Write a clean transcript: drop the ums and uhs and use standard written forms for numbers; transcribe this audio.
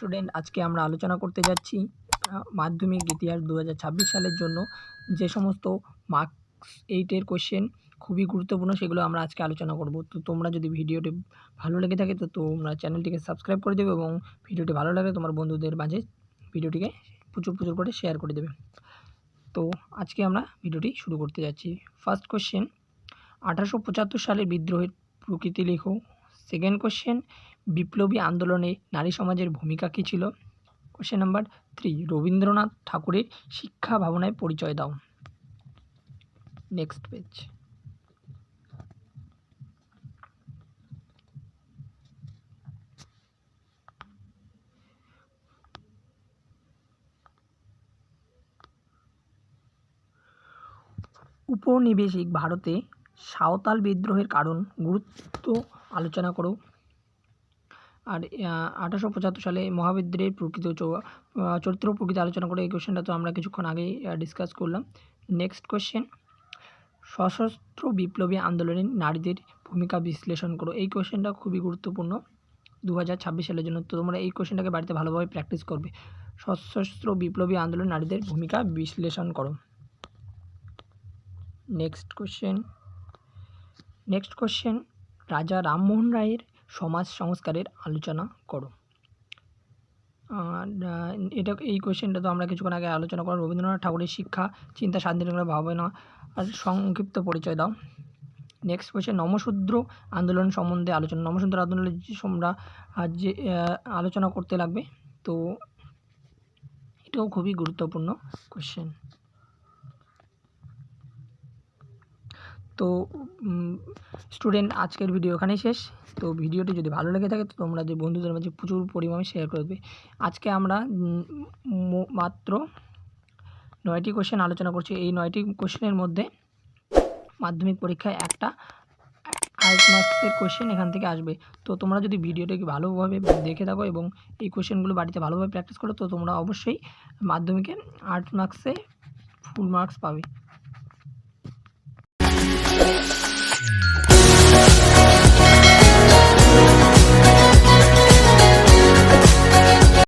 Student, আজকে আমরা আলোচনা করতে যাচ্ছি মাধ্যমিক ইতিহাস 2026 সালের জন্য যে সমস্ত মার্কস 8-এর কোশ্চেন খুবই গুরুত্বপূর্ণ সেগুলো আমরা আজকে আলোচনা করব। তো তোমরা যদি ভিডিওটি ভালো লেগে থাকে তো তোমরা চ্যানেলটিকে সাবস্ক্রাইব করে দেবে এবং ভিডিওটি ভালো লাগলে তোমার বন্ধুদের মাঝে ভিডিওটিকে প্রচুর করে শেয়ার করে দেবে। তো আজকে আমরা ভিডিওটি শুরু করতে যাচ্ছি। ফার্স্ট কোশ্চেন, 1875 সালের বিদ্রোহের প্রকৃতি লেখো। সেকেন্ড কোশ্চেন, বিপ্লবী আন্দোলনে নারী সমাজের ভূমিকা কী ছিল? কোশ্চেন নাম্বার 3, রবীন্দ্রনাথ ঠাকুরের শিক্ষা ভাবনায় পরিচয় দাও। Next page. উপনিবেশিক ভারতে সাঁওতাল বিদ্রোহের কারণ গুরুত্ব আলোচনা করো। আর 1875 সালে মহাবিদ্রোহের প্রকৃত চরিত্র প্রকৃতি আলোচনা করে। এই কোশ্চেনটা তো আমরা কিছুক্ষণ আগেই ডিসকাস করলাম। নেক্সট কোশ্চেন, সশস্ত্র বিপ্লবী আন্দোলনে নারীদের ভূমিকা বিশ্লেষণ করো। এই কোশ্চেনটা খুবই গুরুত্বপূর্ণ 2026 সালের জন্য। তো তোমরা এই কোশ্চেনটাকে বাড়িতে ভালোভাবে প্র্যাকটিস করবে। সশস্ত্র বিপ্লবী আন্দোলনে নারীদের ভূমিকা বিশ্লেষণ করো। নেক্সট কোশ্চেন, রাজা রামমোহন রায়ের সমাজ সংস্কারের আলোচনা করো। এই কোশ্চেনটা তো আমরা কিছুক্ষণ আগে আলোচনা করলাম। রবীন্দ্রনাথ ঠাকুরের শিক্ষা, চিন্তা, স্বাধীনতা ভাবনা আর সংক্ষিপ্ত পরিচয় দাও। নেক্সট কোশ্চেন, নমশূদ্র আন্দোলন সম্বন্ধে আলোচনা। নমশূদ্র আন্দোলনের তোমরা যে আলোচনা করতে লাগবে, তো এটাও খুবই গুরুত্বপূর্ণ কোশ্চেন। তো স্টুডেন্ট, আজকের ভিডিও এখানেই শেষ। তো ভিডিওটি যদি ভালো লেগে থাকে তো তোমরা যে বন্ধুদের মাঝে প্রচুর পরিমাণে শেয়ার করে দেবে। আজকে আমরা মাত্র 9টি কোশ্চেন আলোচনা করছি। এই 9টি কোশ্চেনের মধ্যে মাধ্যমিক পরীক্ষায় একটা 8 মার্কসের কোশ্চেন এখান থেকে আসবে। তো তোমরা যদি ভিডিওটাকে ভালোভাবে দেখে থাকো এবং এই কোশ্চেনগুলো বাড়িতে ভালোভাবে প্র্যাকটিস করো তো তোমরা অবশ্যই মাধ্যমিকে 8 মার্কসে ফুল মার্কস পাবে।